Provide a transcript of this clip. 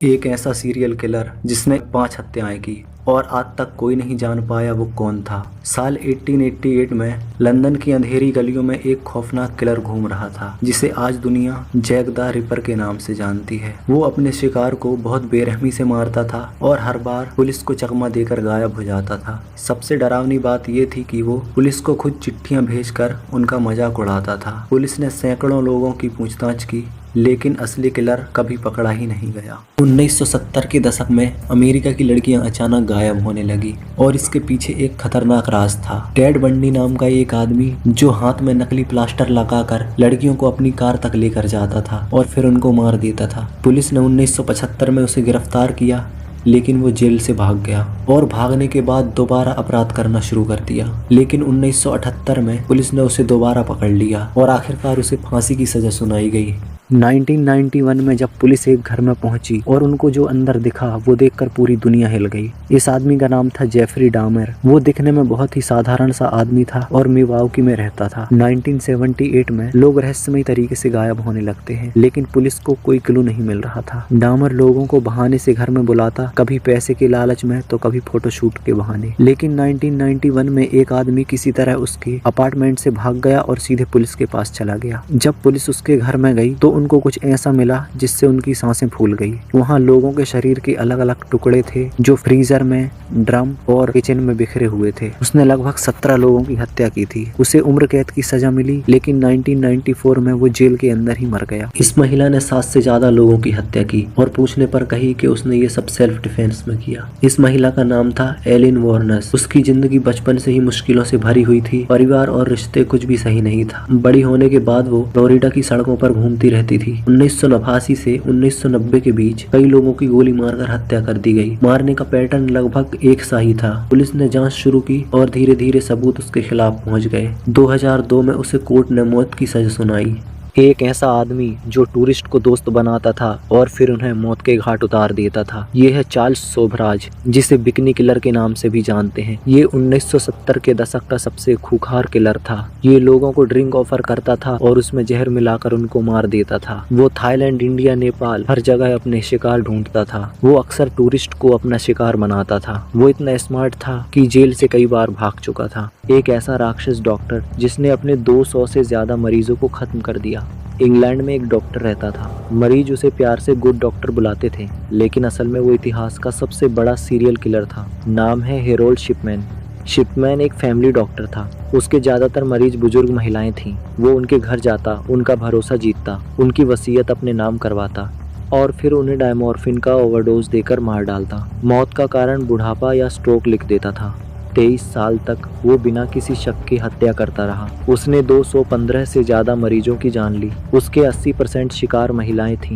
एक ऐसा serial killer जिसने 5 हत्याएं की और आज तक कोई नहीं जान पाया वो कौन था। साल 1888 में लंदन की अंधेरी गलियों में एक खौफनाक किलर घूम रहा था जिसे आज दुनिया जैक द रिपर के नाम से जानती है। वो अपने शिकार को बहुत बेरहमी से मारता था और हर बार पुलिस को चकमा देकर गायब हो जाता था। सबसे डरावनी बात ये थी कि वो पुलिस को खुद चिट्ठियां भेजकर उनका मजाक उड़ाता था। पुलिस ने सैकड़ों लोगों की पूछताछ की लेकिन असली किलर कभी पकड़ा ही नहीं गया। 1970 के दशक में अमेरिका की लड़कियां अचानक गायब होने लगी और इसके पीछे एक खतरनाक राज था। टेड बंडी नाम का एक आदमी जो हाथ में नकली प्लास्टर लगाकर लड़कियों को अपनी कार तक लेकर जाता था और फिर उनको मार देता था। पुलिस ने 1975 में उसे गिरफ्तार किया लेकिन वो जेल से भाग गया और भागने के बाद दोबारा अपराध करना शुरू कर दिया। लेकिन 1978 में पुलिस ने उसे दोबारा पकड़ लिया और आखिरकार उसे फांसी की सजा सुनाई गई। 1991 में जब पुलिस एक घर में पहुंची और उनको जो अंदर दिखा वो देखकर पूरी दुनिया हिल गई। इस आदमी का नाम था जेफरी डामर। वो दिखने में बहुत ही साधारण सा आदमी था और मिवाकी में रहता था। 1978 में लोग रहस्यमय तरीके से गायब होने लगते हैं लेकिन पुलिस को कोई क्लू नहीं मिल रहा था। डामर लोगों को बहाने से घर में बुलाता, कभी पैसे के लालच में तो कभी फोटोशूट के बहाने। लेकिन 1991 में एक आदमी किसी तरह उसके अपार्टमेंट से भाग गया और सीधे पुलिस के पास चला गया। जब पुलिस उसके घर में गई तो उनको कुछ ऐसा मिला जिससे उनकी सांसें फूल गई। वहाँ लोगों के शरीर के अलग अलग टुकड़े थे जो फ्रीजर में, ड्रम और किचन में बिखरे हुए थे। उसने लगभग 17 लोगों की हत्या की थी। उसे उम्र कैद की सजा मिली लेकिन 1994 में वो जेल के अंदर ही मर गया। इस महिला ने 7 से ज्यादा लोगों की हत्या की और पूछने पर कही कि उसने ये सब सेल्फ डिफेंस में किया। इस महिला का नाम था एलिन वॉर्नस। उसकी जिंदगी बचपन से ही मुश्किलों से भरी हुई थी। परिवार और रिश्ते कुछ भी सही नहीं था। बड़ी होने के बाद वो फ्लोरिडा की सड़कों पर घूमती रहती थी। 1989 से 1990 के बीच कई लोगों की गोली मारकर हत्या कर दी गई। मारने का पैटर्न लगभग एक सा ही था। पुलिस ने जांच शुरू की और धीरे धीरे सबूत उसके खिलाफ पहुंच गए। 2002 में उसे कोर्ट ने मौत की सजा सुनाई। एक ऐसा आदमी जो टूरिस्ट को दोस्त बनाता था और फिर उन्हें मौत के घाट उतार देता था। ये है चार्ल्स शोभराज, जिसे बिकनी किलर के नाम से भी जानते हैं। ये 1970 के दशक का सबसे खूंखार किलर था। ये लोगों को ड्रिंक ऑफर करता था और उसमें जहर मिलाकर उनको मार देता था। वो थाईलैंड, इंडिया, नेपाल हर जगह अपने शिकार ढूंढता था। वो अक्सर टूरिस्ट को अपना शिकार बनाता था। वो इतना स्मार्ट था कि जेल से कई बार भाग चुका था। एक ऐसा राक्षस डॉक्टर जिसने अपने 200 से ज्यादा मरीजों को खत्म कर दिया। इंग्लैंड में एक डॉक्टर रहता था। मरीज उसे प्यार से गुड डॉक्टर बुलाते थे लेकिन असल में वो इतिहास का सबसे बड़ा सीरियल किलर था। नाम है हेरोल्ड शिपमैन। शिपमैन एक फैमिली डॉक्टर था। उसके ज्यादातर मरीज बुजुर्ग महिलाएं थीं। वो उनके घर जाता, उनका भरोसा जीतता, उनकी वसीयत अपने नाम करवाता और फिर उन्हें डायमोर्फिन का ओवरडोज देकर मार डालता। मौत का कारण बुढ़ापा या स्ट्रोक लिख देता था। 23 साल तक वो बिना किसी शक की हत्या करता रहा। उसने 215 से ज्यादा मरीजों की जान ली। उसके 80% शिकार महिलाएं थीं।